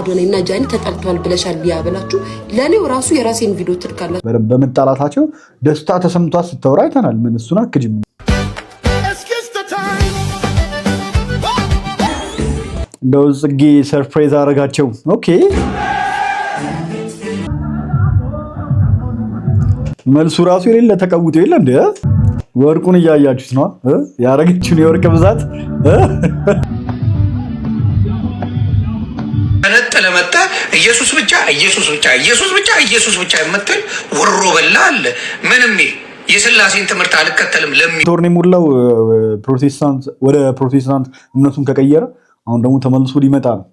ቪዲዮ ነኝና ጃኒ ተጣልቷል ብለሻል ሊያበላችሁ ለኔው ራሱ የራሴን ቪዲዮ ትልካላችሁ። በመጣላታቸው ደስታ ተሰምቷት ስትወራ አይተናል። ምን እሱን አክጅም እንደው ጽጌ ሰርፕራይዝ አደረጋቸው። ኦኬ መልሱ ራሱ የሌለ ተቀውጦ የለ እንደ ወርቁን እያያችሁት ነው ያረጋችሁን የወርቅ ብዛት ለመጣ ኢየሱስ ብቻ ኢየሱስ ብቻ ኢየሱስ ብቻ ኢየሱስ ብቻ የምትል ወሮ በላ አለ። ምንም የሥላሴን ትምህርት አልከተልም ቶርኔ ሙላው ፕሮቴስታንት ወደ ፕሮቴስታንት እምነቱን ከቀየረ አሁን ደግሞ ተመልሶ ሊመጣ ነው።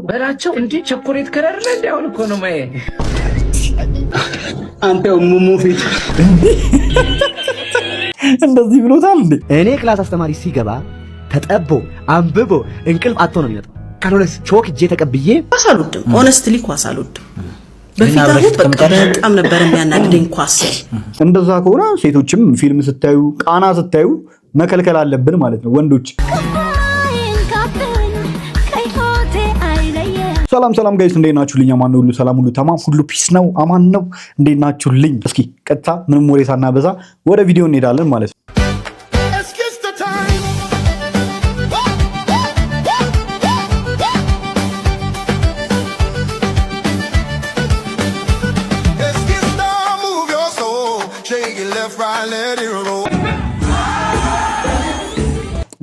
በላቸው እንዴ ቸኮሌት ከለር ላይ አሁን እኮ ነው ማየ አንተ ሙሙ ፊት እንደዚህ ብሎታል እንዴ? እኔ ክላስ አስተማሪ ሲገባ ተጠቦ አንብቦ እንቅልፍ አጥቶ ነው የሚመጣው። ካልሆነስ ቾክ እጄ ተቀብዬ አሳሉድም ሆነስትሊ ኳስ አልወድም። በፊት በጣም ነበር የሚያናግደኝ ኳስ። እንደዛ ከሆነ ሴቶችም ፊልም ስታዩ ቃና ስታዩ መከልከል አለብን ማለት ነው ወንዶች። ሰላም ሰላም ጋይስ እንዴት ናችሁልኝ? አማን ነው ሁሉ ሰላም ሁሉ ተማም ሁሉ ፒስ ነው አማን ነው። እንዴት ናችሁልኝ? እስኪ ቀጥታ ምንም ወሬ ሳናበዛ ወደ ቪዲዮ እንሄዳለን ማለት ነው።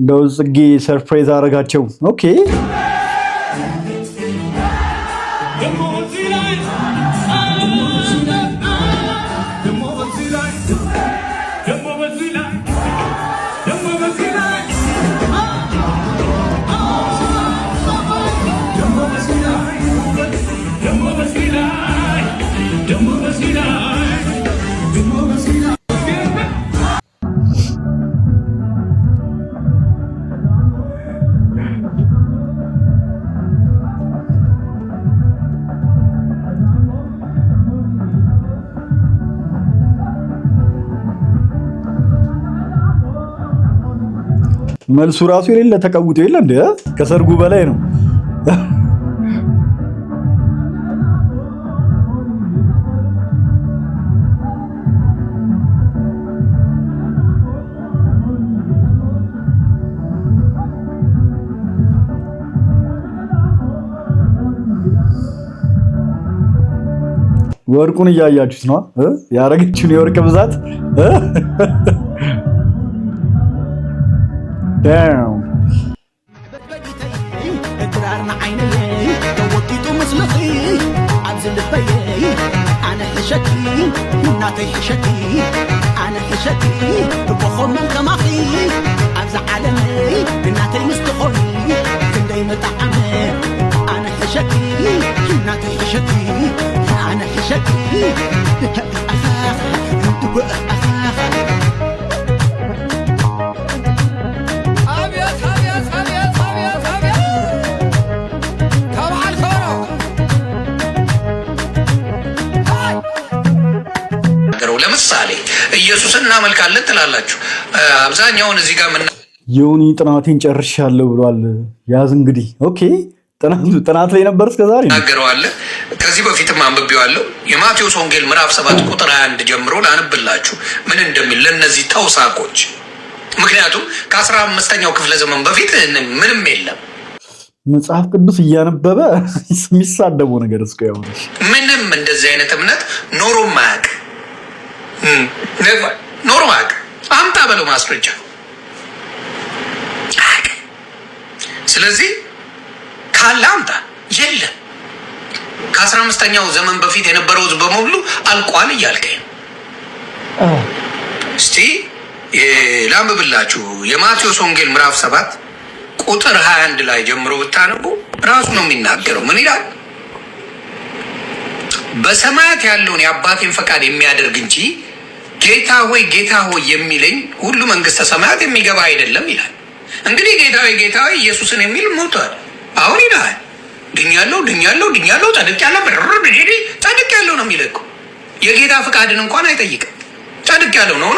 እንደው ጽጌ ሰርፕራይዝ አደረጋቸው። ኦኬ መልሱ ራሱ የሌለ ተቀውጦ የለ እንደ ከሰርጉ በላይ ነው። ወርቁን እያያችሁት ነው ያረጋችሁን የወርቅ ብዛት Damn. اقرارنا عيني وقيتو مسلخي عبزل البي انا حشتي ناتي حشتي انا حشتي بخور من كماخي عبز عالمي ناتي مستخولي كندي مطعمي انا حشتي ناتي حشتي انا حشتي ለምሳሌ ኢየሱስን እናመልካለን ትላላችሁ። አብዛኛውን እዚህ ጋር ምን ዮኒ ጥናቴን ጨርሻለሁ ብሏል። ያዝ እንግዲህ ኦኬ ጥናት ላይ ነበር እስከዛሬ ናገረዋል። ከዚህ በፊትም አንብቤዋለሁ። የማቴዎስ ወንጌል ምዕራፍ 7 ቁጥር 21 ጀምሮ ላንብላችሁ ምን እንደሚል ለነዚህ ተውሳቆች። ምክንያቱም ከ15ኛው ክፍለ ዘመን በፊት ምንም የለም። መጽሐፍ ቅዱስ እያነበበ የሚሳደበው ነገር እስከ ያው ምንም እንደዚህ አይነት እምነት ኖሮ ማያውቅ ኖሮ ማያውቅ አምጣ በለው ማስረጃ። ስለዚህ ካለ አምጣ። የለም ከ15ኛው ዘመን በፊት የነበረው በሙሉ አልቋል እያልከኝ ነው። እስቲ ላንብብላችሁ። የማቴዎስ ወንጌል ምዕራፍ 7 ቁጥር 21 ላይ ጀምሮ ብታነቡ ራሱ ነው የሚናገረው። ምን ይላል? በሰማያት ያለውን የአባቴን ፈቃድ የሚያደርግ እንጂ ጌታ ሆይ የሚለኝ ሁሉ መንግስተ ሰማያት የሚገባ አይደለም ይላል። እንግዲህ ጌታ ሆይ ኢየሱስን የሚል ሞቷል። አሁን ይላል ድኛለሁ ጸድቄያለሁ ነው የሚለው። የጌታ ፈቃድን እንኳን አይጠይቅም። ጸድቄያለሁ ነው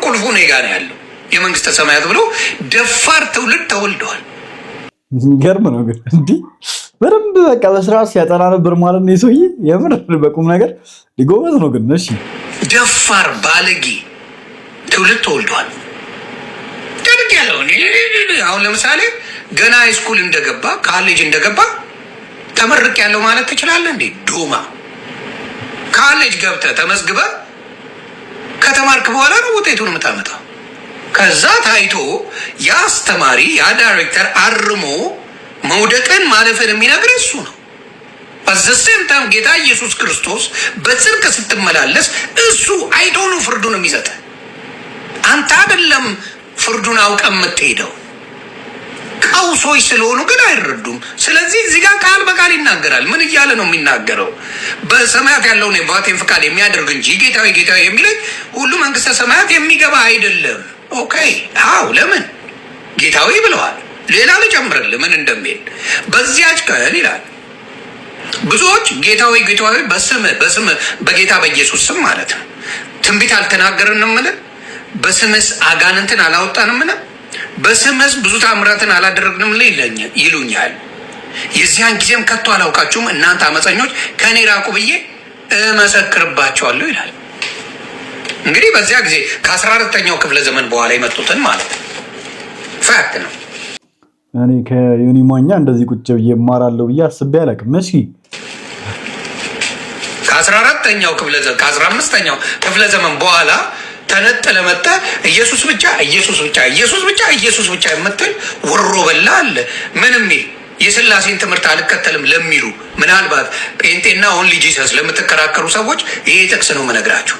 ቁልፉ እኔ ጋር ነው ያለው። የመንግስተ ሰማያት ብሎ ደፋር ትውልድ ተወልደዋል። ገርም ነው ግን እንዲህ በደንብ በቃ በስርዓት ሲያጠና ነበር ማለት ነው የሰውዬ። የምር በቁም ነገር ሊጎበዝ ነው ግን። እሺ ደፋር ባለጌ ትውልድ ተወልደዋል። ደግ ያለው አሁን ለምሳሌ ገና ሃይስኩል እንደገባ ካሌጅ እንደገባ ተመርቅ ያለው ማለት ትችላለህ እንዴ? ዶማ ካሌጅ ገብተህ ተመዝግበህ ከተማርክ በኋላ ነው ውጤቱን የምታመጣው። ከዛ ታይቶ ያ አስተማሪ ያ ዳይሬክተር አርሞ መውደቅን ማለፍን የሚነግር እሱ ነው። በዘሰም ታም ጌታ ኢየሱስ ክርስቶስ በጽድቅ ስትመላለስ እሱ አይቶ ነው ፍርዱን የሚሰጥ። አንተ አይደለም ፍርዱን አውቀህ የምትሄደው። ቀውሶች ስለሆኑ ግን አይረዱም። ስለዚህ እዚህ ጋር ቃል በቃል ይናገራል። ምን እያለ ነው የሚናገረው? በሰማያት ያለውን የአባቴን ፈቃድ የሚያደርግ እንጂ ጌታዊ ጌታዊ የሚለኝ ሁሉ መንግስተ ሰማያት የሚገባ አይደለም። ኦኬ አው ለምን ጌታዊ ብለዋል። ሌላ ልጨምርልህ ምን እንደሚል በዚያች ቀን ይላል ብዙዎች ጌታዊ ጌታዊ በስም በጌታ በኢየሱስ ስም ማለት ነው ትንቢት አልተናገርንም ምን በስምስ አጋንንትን አላወጣንም በስምስ ብዙ ታምራትን አላደረግንም ይሉኛል። የዚያን ጊዜም ከቶ አላውቃችሁም እናንተ አመፀኞች ከኔ ራቁ ብዬ እመሰክርባቸዋለሁ ይላል። እንግዲህ በዚያ ጊዜ ከ14ኛው ክፍለ ዘመን በኋላ የመጡትን ማለት ነው። ፋክት ነው። እኔ ከዮኒ ማኛ እንደዚህ ቁጭ ብዬ እማራለሁ ብዬ አስቤ አላውቅም። እሺ ከ14ኛው ክፍለ ዘመን ከ15ኛው ክፍለ ዘመን በኋላ ተነጠለ መጣ ኢየሱስ ብቻ ኢየሱስ ብቻ ኢየሱስ ብቻ ኢየሱስ ብቻ የምትል ወሮ በላ አለ። ምንም የሥላሴን ትምህርት አልከተልም ለሚሉ ምናልባት ጴንጤና ኦንሊ ጂሰስ ለምትከራከሩ ሰዎች ይሄ ጥቅስ ነው የምነግራችሁ።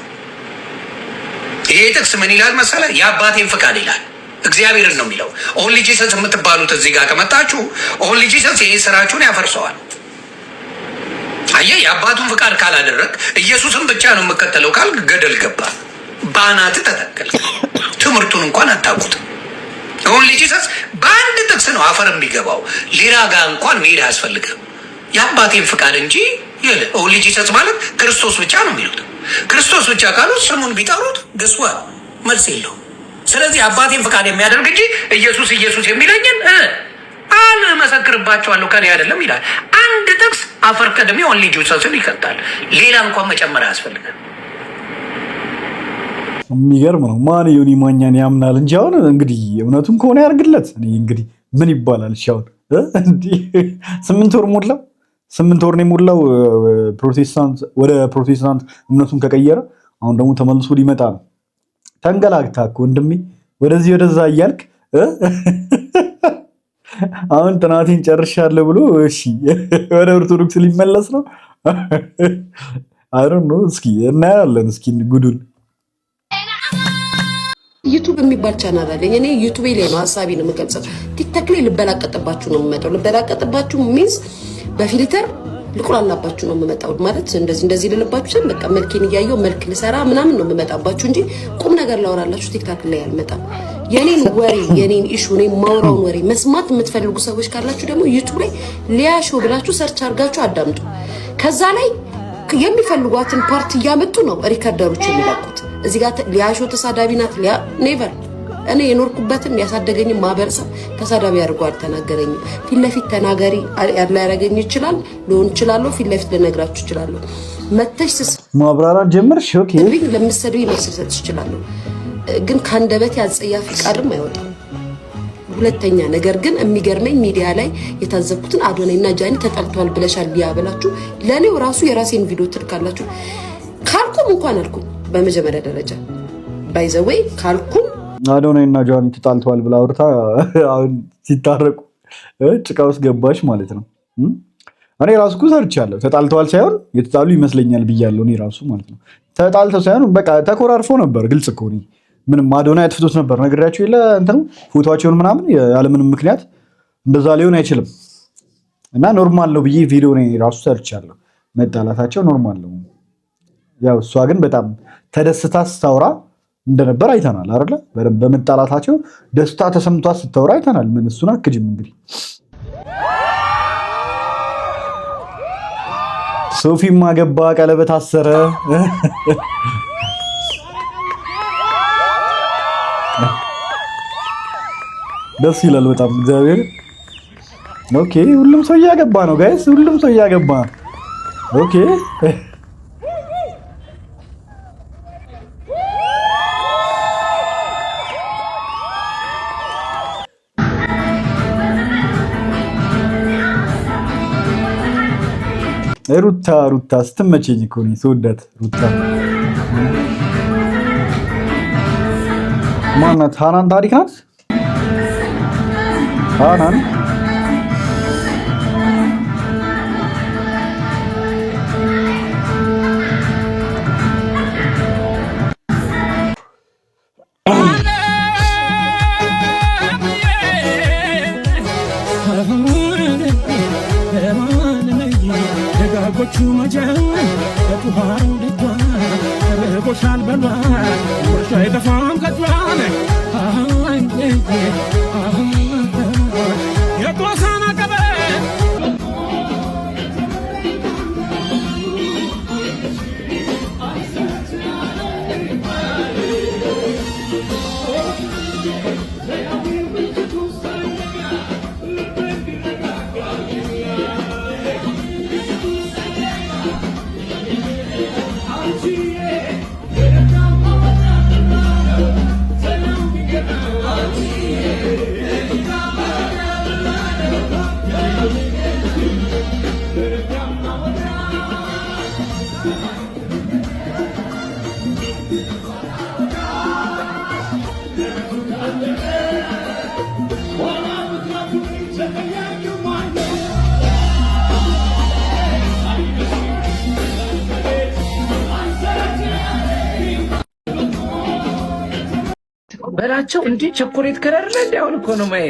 ይሄ ጥቅስ ምን ይላል መሰለህ? የአባቴን ፈቃድ ይላል። እግዚአብሔርን ነው የሚለው። ኦንሊ ጂሰስ የምትባሉት እዚህ ጋር ከመጣችሁ ኦንሊ ጂሰስ ይሄ ስራችሁን ያፈርሰዋል። አየህ፣ የአባቱን ፈቃድ ካላደረግ ኢየሱስን ብቻ ነው የምከተለው ካልክ ገደል ገባ፣ ባናት ተተከል። ትምህርቱን እንኳን አታውቁት። ኦንሊ ጂሰስ በአንድ ጥቅስ ነው አፈር የሚገባው። ሌላ ጋር እንኳን መሄድ አያስፈልግም። የአባቴን ፈቃድ እንጂ ይለ ኦንሊ ጂሰስ ማለት ክርስቶስ ብቻ ነው የሚሉት። ክርስቶስ ብቻ ካሉት ስሙን ቢጠሩት ግስዋ መልስ የለው። ስለዚህ አባቴን ፈቃድ የሚያደርግ እንጂ ኢየሱስ ኢየሱስ የሚለኝን አልመሰክርባቸዋለሁ ከኔ አይደለም ይላል። አንድ ጥቅስ አፈር ቀድሜ ኦንሊ ጂሰስን ይከታል። ሌላ እንኳን መጨመር አያስፈልግም። የሚገርም ነው። ማን ዮኒ ማኛን ያምናል እንጂ አሁን እንግዲህ እውነቱን ከሆነ ያርግለት። እኔ እንግዲህ ምን ይባላል? እሺ አሁን እንዲህ 8 ወር ሞላው። 8 ወር ነው የሞላው ፕሮቴስታንት ወደ ፕሮቴስታንት እምነቱን ከቀየረ። አሁን ደግሞ ተመልሶ ሊመጣ ነው። ተንገላግታ እኮ ወንድሜ ወደዚህ ወደዛ እያልክ አሁን ጥናቴን ጨርሻለሁ ብሎ እሺ ወደ ኦርቶዶክስ ሊመለስ ነው። አይ ዶንት ኖ። እስኪ እናያለን። እስኪ ጉዱን ዩቱብ የሚባል ቻናል አለኝ እኔ። ዩቱብ ላይ ነው ሀሳቤን የምገልጸው። ቲክቶክ ላይ ልበላቀጥባችሁ ነው የምመጣው። ልበላቀጥባችሁ ሚንስ በፊልተር ልቆላላባችሁ ነው የምመጣው። ማለት እንደዚህ ልልባችሁ በቃ መልኬን እያየው መልክ ልሰራ ምናምን ነው የምመጣባችሁ እንጂ ቁም ነገር ላወራላችሁ ቲክቶክ ላይ አልመጣም። የኔን ወሬ የኔን ኢሹ ነው ማውራውን ወሬ መስማት የምትፈልጉ ሰዎች ካላችሁ ደግሞ ዩቱብ ላይ ሊያ ሾው ብላችሁ ሰርች አድርጋችሁ አዳምጡ። ከዛ ላይ የሚፈልጓትን ፓርት እያመጡ ነው ሪከርደሮች የሚለቁት። እዚህ ጋር ሊያ ሾው ተሳዳቢ ናት ሊያ ኔቨር። እኔ የኖርኩበትን ያሳደገኝም ማህበረሰብ ተሳዳቢ አድርጎ አልተናገረኝም። ፊት ለፊት ተናገሪ ያላረገኝ ይችላል ሊሆን ይችላል። ፊት ለፊት ልነግራችሁ ይችላል። መተሽ ማብራራት ጀመርሽ። ኦኬ ለምትሰዱ መልስ ልሰጥሽ ይችላል። ግን ካንደበት ያጸያፍ ቃልም አይወጣም። ሁለተኛ ነገር ግን የሚገርመኝ ሚዲያ ላይ የታዘብኩትን አዶናይና ጃኒ ተጣልተዋል ብለሻል ሊያ ብላችሁ ለኔው ራሱ የራሴን ቪዲዮ ትልካላችሁ። ካልኩም እንኳን አልኩም በመጀመሪያ ደረጃ ባይዘዌይ ካልኩም አዶናይና ጃኒ ተጣልተዋል ብላ አውርታ አሁን ሲታረቁ ጭቃ ውስጥ ገባሽ ማለት ነው። እኔ ራሱ እኮ ሰርቻለሁ። ተጣልተዋል ሳይሆን የተጣሉ ይመስለኛል ብያለሁ እኔ ራሱ ማለት ነው። ተጣልተው ሳይሆን በቃ ተኮራርፎ ነበር። ግልጽ እኮ ነው። ምንም አዶናይ አጥፍቶት ነበር ነግሬያቸው የለ እንትኑ ፎቶዋቸውን ምናምን ያለምንም ምክንያት እንደዛ ሊሆን አይችልም። እና ኖርማል ነው ብዬ ቪዲዮ ነው ራሱ ሰርቻለሁ። መጣላታቸው ኖርማል ነው። ያው እሷ ግን በጣም ተደስታ ስታወራ እንደነበር አይተናል አይደለ? በመጣላታቸው ደስታ ተሰምቷት ስታወራ አይተናል። ምን እሱን አክጅም እንግዲህ ሶፊም አገባ፣ ቀለበት አሰረ። ደስ ይላል በጣም እግዚአብሔር። ኦኬ ሁሉም ሰው እያገባ ነው ጋይስ፣ ሁሉም ሰው እያገባ ኦኬ። ሩታ ስትመቸኝ እኮ ነው ስወዳት። ሩታ ማናት? ሃናን ታሪክ ናት። ሃናን በላቸው እንዴ ቸኮሌት ከረር ላይ አሁን እኮ ነው ማየ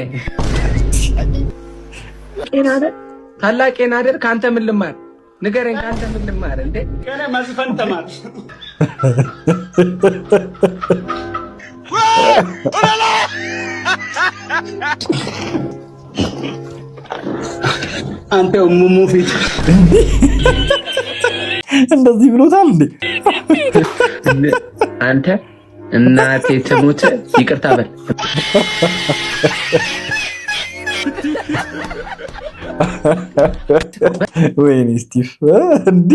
ቄናደ ታላቅ ቄናደር ካንተ ምን ልማር ንገረኝ። ካንተ ምን ልማር እንዴ? ከኔ መዝፈን ተማር። አንተ ሙሙ ፊት እንደዚህ ብሎታል እንዴ? አንተ እናቴ ትሙት ይቅርታ በል። ወይኔ ስቲቭ እንዴ!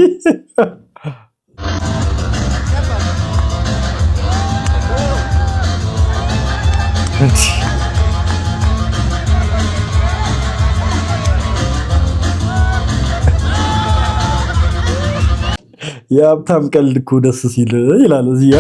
የሀብታም ቀልድ እኮ ደስ ሲል ይላል እዚህ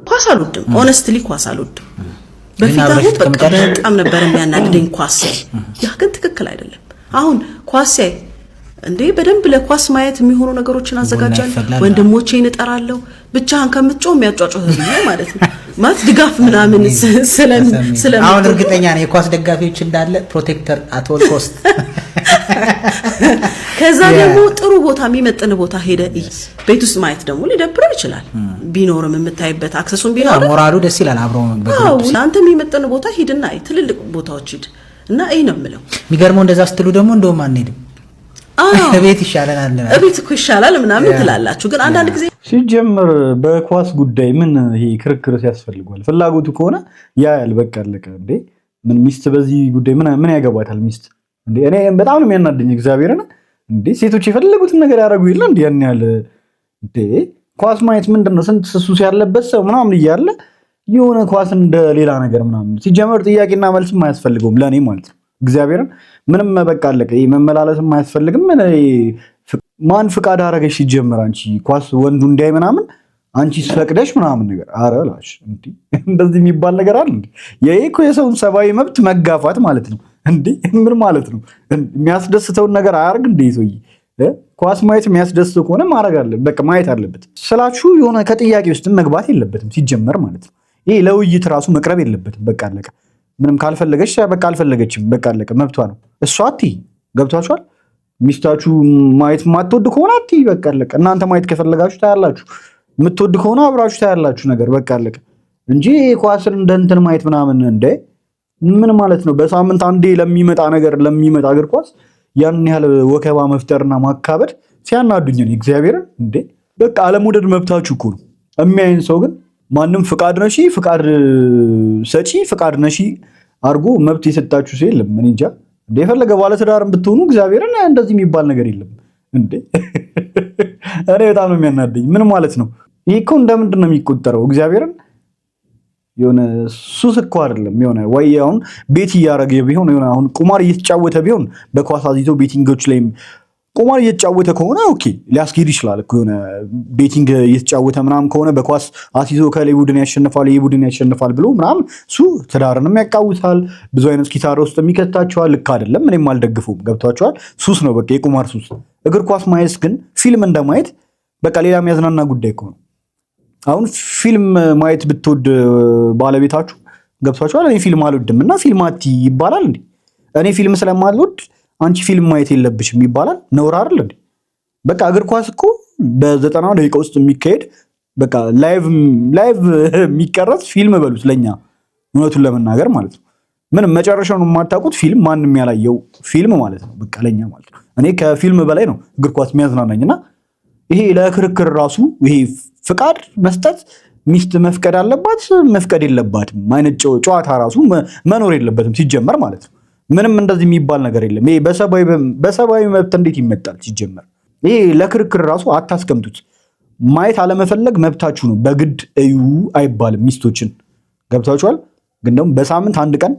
ኳስ አልወድም። ሆነስትሊ ኳስ አልወድም። በፊት አሁን በጣም ነበር የሚያናድደኝ ኳስ። ያ ግን ትክክል አይደለም። አሁን ኳስ እንዴ በደንብ ለኳስ ማየት የሚሆኑ ነገሮችን አዘጋጃለሁ። ወንድሞቼን እጠራለሁ። ብቻህን ከምትጮህ የሚያጫጫህ ማለት ነው። ማለት ድጋፍ ምናምን ስለ አሁን እርግጠኛ ነኝ የኳስ ደጋፊዎች እንዳለ ፕሮቴክተር አት ኦል ኮስት። ከዛ ደግሞ ጥሩ ቦታ የሚመጥን ቦታ ሄደ ቤት ውስጥ ማየት ደግሞ ሊደብረው ይችላል። ቢኖርም የምታይበት አክሰሱን ቢኖር ሞራሉ ደስ ይላል። አብሮ አንተ የሚመጥን ቦታ ሂድና ትልልቅ ቦታዎች ሂድ እና ነው የምለው። የሚገርመው እንደዛ ስትሉ ደግሞ እንደውም አንሄድም ቤት ይሻላል እቤት እኮ ይሻላል ምናምን ትላላችሁ። ግን አንዳንድ ጊዜ ሲጀምር በኳስ ጉዳይ ምን ይሄ ክርክር ያስፈልጋል? ፍላጎቱ ከሆነ ያያል በቃ አለቀ። እንዴ ምን ሚስት በዚህ ጉዳይ ምን ያገባታል ሚስት? እንዴ እኔ በጣም ነው የሚያናደኝ እግዚአብሔርን። እንዴ ሴቶች የፈለጉትን ነገር ያደርጉ የለ እንዴ ያን ያህል እንዴ ኳስ ማየት ምንድነው? ስንት ሱስ ያለበት ሰው ምናምን እያለ የሆነ ኳስ እንደ ሌላ ነገር ምናምን። ሲጀመር ጥያቄና መልስም አያስፈልገውም ለእኔ ማለት ነው እግዚአብሔርን። ምንም በቃ አለቀ። መመላለስም አያስፈልግም። ማን ፍቃድ አረገሽ? ሲጀመር አንቺ ኳስ ወንዱ እንዳይ ምናምን አንቺ ፈቅደሽ ምናምን ነገር አረ ላሽ እንዴ እንደዚህ የሚባል ነገር አለ እንዴ? ይሄ እኮ የሰውን ሰብአዊ መብት መጋፋት ማለት ነው እንዴ። ምን ማለት ነው? የሚያስደስተውን ነገር አያርግ እንዴ ሰውዬ? ኳስ ማየት የሚያስደስተው ከሆነ ማድረግ አለ በቃ ማየት አለበት ስላችሁ የሆነ ከጥያቄ ውስጥ መግባት የለበትም ሲጀመር ማለት ነው። ይሄ ለውይይት ራሱ መቅረብ የለበትም። በቃ አለቀ። ምንም ካልፈለገች በቃ አልፈለገችም በቃ አለቀ፣ መብቷ ነው። እሷ አትይ ገብቷችኋል። ሚስታችሁ ማየት የማትወድ ከሆነ አትይ በቃ አለቀ። እናንተ ማየት ከፈለጋችሁ ታያላችሁ፣ የምትወድ ከሆነ አብራችሁ ታያላችሁ ነገር በቃ አለቀ እንጂ ኳስን እንደ እንትን ማየት ምናምን እንደ ምን ማለት ነው? በሳምንት አንዴ ለሚመጣ ነገር ለሚመጣ እግር ኳስ ያን ያህል ወከባ መፍጠርና ማካበድ ሲያናዱኝ ነው እግዚአብሔርን። እንዴ በቃ አለመውደድ መብታችሁ እኮ ነው። የሚያይን ሰው ግን ማንም ፍቃድ ነሺ ፍቃድ ሰጪ ፍቃድ ነሺ አርጎ መብት የሰጣችሁ ሰው የለም። ምን እንጃ እንደ የፈለገ ባለትዳርም ብትሆኑ እግዚአብሔርን እንደዚህ የሚባል ነገር የለም እንዴ። እኔ በጣም ነው የሚያናደኝ። ምን ማለት ነው ይሄ? እኮ እንደምንድን ነው የሚቆጠረው? እግዚአብሔርን የሆነ ሱስ እኮ አይደለም። የሆነ ወይ አሁን ቤት እያደረገ ቢሆን የሆነ አሁን ቁማር እየተጫወተ ቢሆን በኳስ አዚቶ ቤቲንጎች ላይ ቁማር እየተጫወተ ከሆነ ኦኬ ሊያስኬድ ይችላል እኮ። የሆነ ቤቲንግ እየተጫወተ ምናምን ከሆነ በኳስ አሲዞ ከላይ ቡድን ያሸንፋል ይሄ ቡድን ያሸንፋል ብሎ ምናምን እሱ ትዳርንም ያቃውታል፣ ብዙ አይነት ኪሳራ ውስጥ የሚከታቸዋል። ልክ አይደለም፣ እኔም አልደግፈውም። ገብቷቸዋል። ሱስ ነው በቃ የቁማር ሱስ። እግር ኳስ ማየት ግን ፊልም እንደማየት በቃ ሌላ የሚያዝናና ጉዳይ እኮ ነው። አሁን ፊልም ማየት ብትወድ ባለቤታችሁ ገብቷቸዋል። እኔ ፊልም አልወድም እና ፊልም አቲ ይባላል እንዴ? እኔ ፊልም ስለማልወድ አንቺ ፊልም ማየት የለብሽም ይባላል? ነውር አይደል እንዴ? በቃ እግር ኳስ እኮ በ90 ደቂቃ ውስጥ የሚካሄድ በቃ ላይቭ የሚቀረጽ ፊልም በሉት ለኛ፣ እውነቱን ለመናገር ማለት ነው። ምንም መጨረሻውን የማታውቁት ፊልም፣ ማንም ያላየው ፊልም ማለት ነው በቃ ለኛ ማለት ነው። እኔ ከፊልም በላይ ነው እግር ኳስ የሚያዝናናኝና ይሄ ለክርክር ራሱ ይሄ ፍቃድ መስጠት ሚስት መፍቀድ አለባት መፍቀድ የለባትም አይነት ጨዋታ ራሱ መኖር የለበትም ሲጀመር ማለት ነው። ምንም እንደዚህ የሚባል ነገር የለም። ይሄ በሰብአዊ መብት እንዴት ይመጣል ሲጀመር? ይሄ ለክርክር ራሱ አታስቀምጡት። ማየት አለመፈለግ መብታችሁ ነው። በግድ እዩ አይባልም። ሚስቶችን ገብታችኋል። ግን ደግሞ በሳምንት አንድ ቀን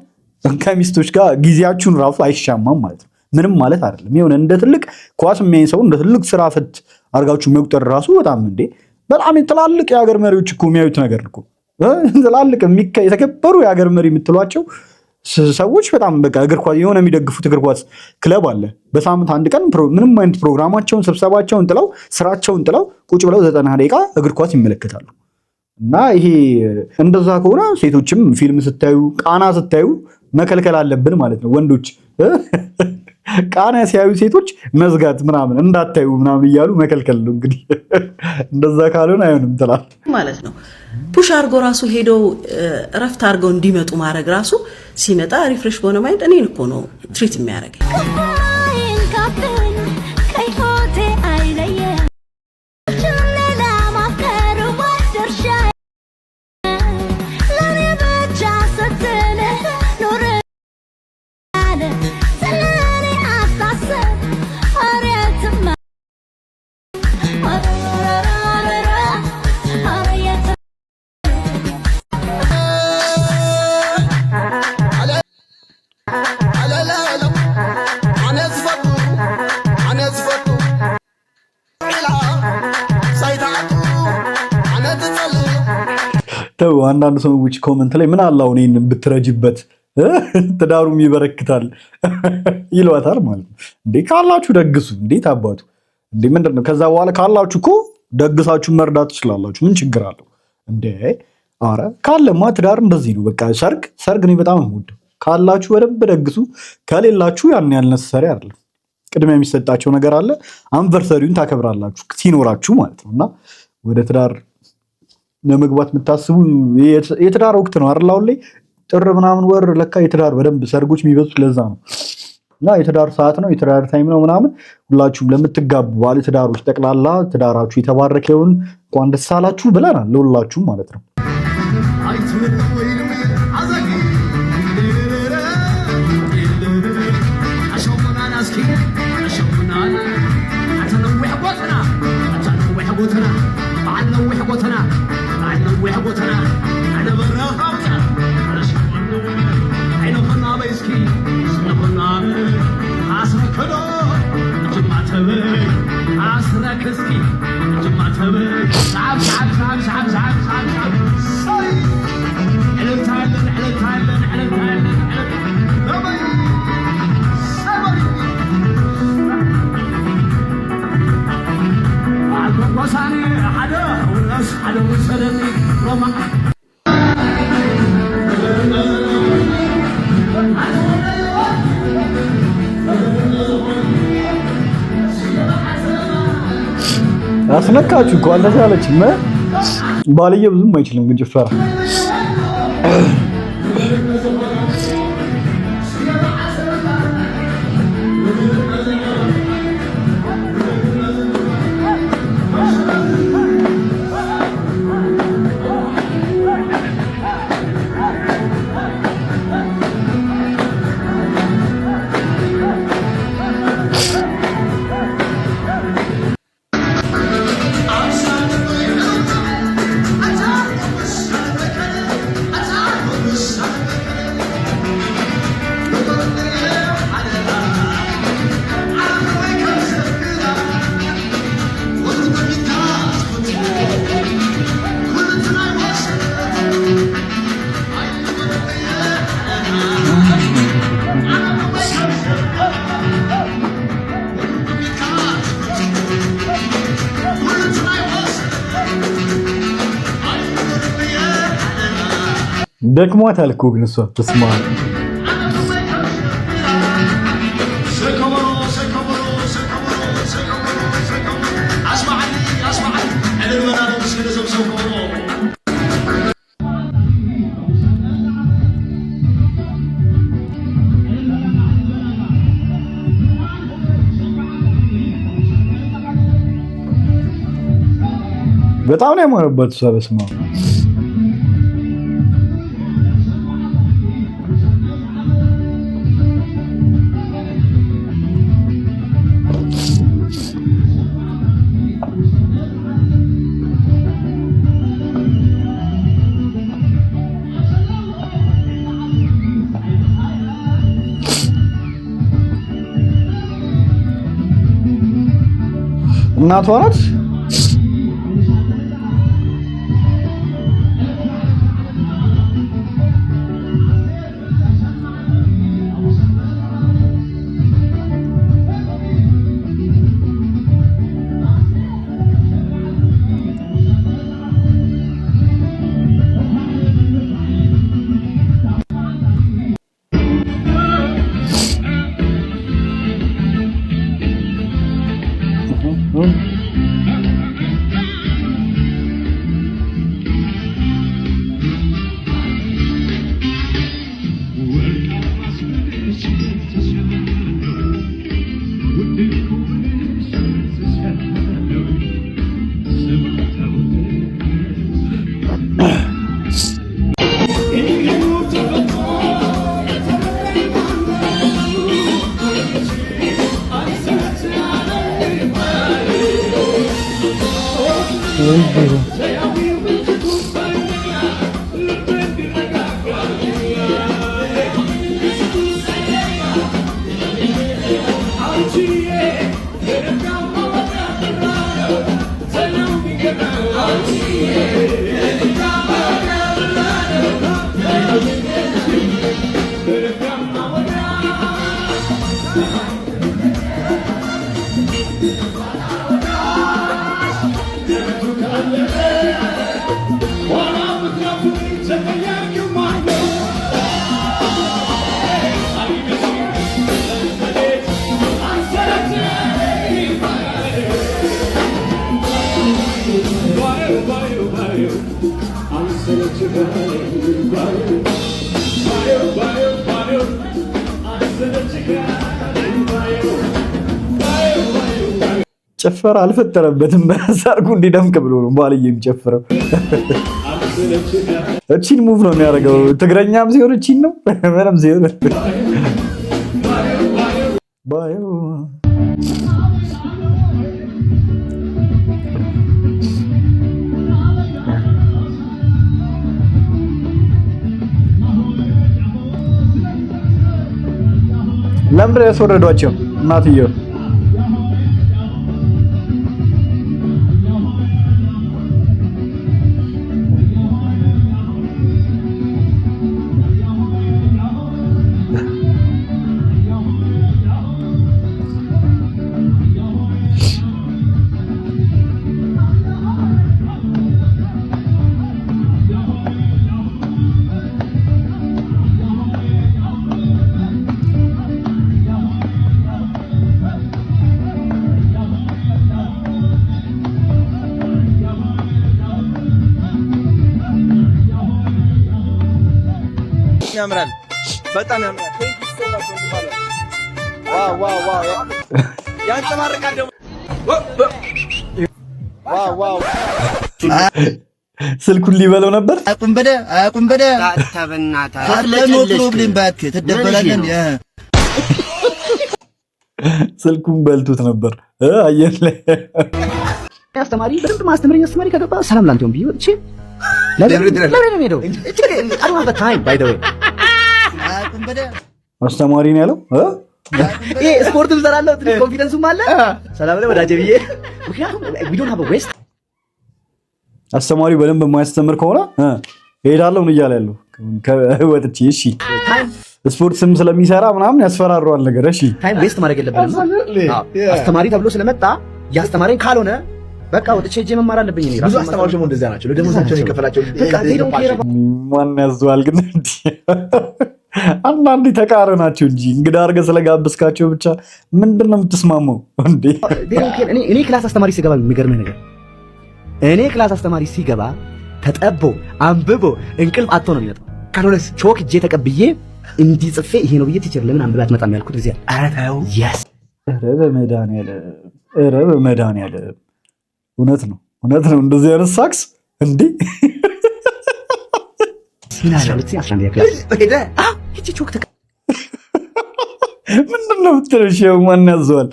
ከሚስቶች ጋር ጊዜያችሁን ራሱ አይሻማም ማለት ነው። ምንም ማለት አይደለም። የሆነ እንደ ትልቅ ኳስ የሚያይ ሰው እንደ ትልቅ ስራ ፈት አድርጋችሁ መቁጠር ራሱ በጣም እንዴ በጣም ትላልቅ የሀገር መሪዎች እኮ የሚያዩት ነገር እኮ ትላልቅ የተከበሩ የሀገር መሪ የምትሏቸው ሰዎች በጣም በቃ እግር ኳስ የሆነ የሚደግፉት እግር ኳስ ክለብ አለ። በሳምንት አንድ ቀን ምንም አይነት ፕሮግራማቸውን ስብሰባቸውን ጥለው ስራቸውን ጥለው ቁጭ ብለው 90 ደቂቃ እግር ኳስ ይመለከታሉ። እና ይሄ እንደዛ ከሆነ ሴቶችም ፊልም ስታዩ ቃና ስታዩ መከልከል አለብን ማለት ነው። ወንዶች ቃና ሲያዩ ሴቶች መዝጋት ምናምን እንዳታዩ ምናምን እያሉ መከልከል ነው እንግዲህ። እንደዛ ካልሆነ አይሆንም ትላል ማለት ነው። ፑሽ አርጎ ራሱ ሄደው እረፍት አርገው እንዲመጡ ማድረግ ራሱ ሲመጣ ሪፍሬሽ በሆነ ማይንድ እኔን እኮ ነው ትሪት የሚያደርገኝ። ተው አንዳንድ ሰዎች ኮመንት ላይ ምን አላው እኔን ብትረጅበት ትዳሩም ይበረክታል ይሏታል ማለት ነው። እንዴ ካላችሁ ደግሱ። እንዴት አባቱ እንዴ ምንድነው? ከዛ በኋላ ካላችሁ እኮ ደግሳችሁ መርዳት ትችላላችሁ። ምን ችግር አለው እንዴ? አረ ካለማ ትዳር እንደዚህ ነው በቃ። ሰርግ ነው በጣም የምወደው። ካላችሁ በደንብ ደግሱ። ከሌላችሁ ያን ያልነሰሪ አይደለም። ቅድሚያ የሚሰጣቸው ነገር አለ። አንቨርሰሪውን ታከብራላችሁ ሲኖራችሁ ማለት ነውና ወደ ትዳር ለመግባት የምታስቡ የትዳር ወቅት ነው አይደል? አሁን ላይ ጥር ምናምን ወር ለካ የትዳር በደንብ ሰርጎች የሚበዙት ለዛ ነው። እና የትዳር ሰዓት ነው፣ የትዳር ታይም ነው ምናምን። ሁላችሁም ለምትጋቡ ባለ ትዳሮች ጠቅላላ ትዳራችሁ የተባረከ ይሁን፣ እንኳን ደስ አላችሁ ብለናል ለሁላችሁም ማለት ነው። አስነካችሁ እኮ አልተቻለችም። ባልየ ብዙም አይችልም ግን ጭፈራ ደክሟታል እኮ ግን እሷ ተስማ በጣም ነው ያማረባት እሷ በስማ እናቷ ናት። Bye, bye, bye, bye. ጭፈራ አልፈጠረበትም። ሰርጉ እንዲደምቅ ብሎ ነው ባልዬ የሚጨፍረው። እቺን ሙቭ ነው የሚያደርገው። ትግረኛም ሲሆን እቺን ነው ምንም ሲሆን ባዩ ለምንድን ነው ያስወረዷቸው እናትየው? ያምራል፣ በጣም ያምራል። ዋው ያንተማርቃል ደግሞ ዋው ስልኩን ሊበለው ነበር። አቁም በደ ታለኖ ፕሮብሌም ባክ ተደበራለን። ስልኩን በልቱት ነበር። አየር ላይ አስተማሪ በደንብ ማስተማሪኝ አስተማሪ ከገባ ሰላም ላንተም ቢሆን እቺ ለምን ሄደው እቺ አድዋ በታይም ባይ ዘ ወይ አስተማሪ ነው ያለው። ይሄ ስፖርትም ሰራለሁ ኮንፊደንሱም አለ። ሰላም ላይ ወዳጄ ብዬ ምክንያቱም we don't have a waste አስተማሪው በደንብ የማያስተምር ከሆነ እሄዳለሁ ነው እያለ ያለው ከወጥቼ። እሺ ስፖርት ስም ስለሚሰራ ምናምን ያስፈራረዋል ነገር። እሺ ታይም ዌስት ማድረግ የለብንም። አስተማሪ ተብሎ ስለመጣ ያስተማረኝ ካልሆነ በቃ ወጥቼ ሄጄ መማር አለብኝ። እኔ ራሱ አስተማሪዎች ደግሞ እንደዛ ናቸው። ለደሞዛቸው ይከፈላቸው በቃ ማን ያዘዋል ግን እንዴ? አንዳንዴ ተቃረናቸው እንጂ እንግዳ አድርገህ ስለጋበዝካቸው ብቻ ምንድን ነው የምትስማማው እንዴ? እኔ ክላስ አስተማሪ ሲገባ የሚገርመኝ ነገር እኔ ክላስ አስተማሪ ሲገባ ተጠቦ አንብቦ እንቅልፍ አጥቶ ነው የሚመጣው። ካልሆነስ ቾክ እጄ ተቀብዬ እንዲህ ጽፌ ይሄ ነው ብዬ ቲቸር ለምን አንብባት መጣም ያልኩት እዚያ። ኧረ ተው yes ኧረ በመድኃኒዓለም እውነት ነው እንደዚህ አይነት ሳክስ እንዴ? ምንድን ነው የምትለው? ማን ያዘዋል?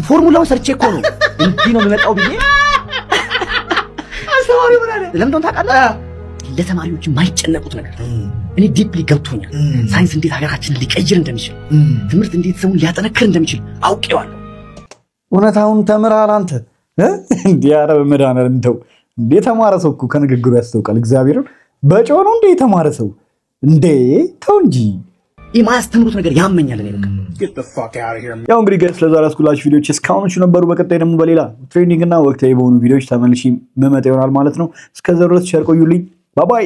ፎርሙላውን ሰርቼ እኮ ነው እንዲህ ነው የሚመጣው ብዬ። ለምን ታውቃለህ? ለተማሪዎች የማይጨነቁት ነገር እኔ ዲፕሊ ገብቶኛል። ሳይንስ እንዴት ሀገራችንን ሊቀይር እንደሚችል፣ ትምህርት እንዴት ሰውን ሊያጠነክር እንደሚችል አውቄዋለሁ። እውነታውን ተምረሃል አንተ እንዴ? ኧረ በመድኃኒዓለም እንደው እንዴ የተማረ ሰው እኮ ከንግግሩ ያስታውቃል። እግዚአብሔርን በጨው ነው እንዴ የተማረ ሰው እንዴ? ተው እንጂ የማያስተምሩት ነገር ያመኛል። እኔ በቃ ያው እንግዲህ ጋይስ ለዛሬ ያስኩላችሁ ቪዲዮዎች እስካሁኖቹ ነበሩ። በቀጣይ ደግሞ በሌላ ትሬንዲንግ እና ወቅታዊ በሆኑ ቪዲዮዎች ተመልሼ መመጣ ይሆናል ማለት ነው። እስከዛ ድረስ ቸር ቆዩልኝ። ባባይ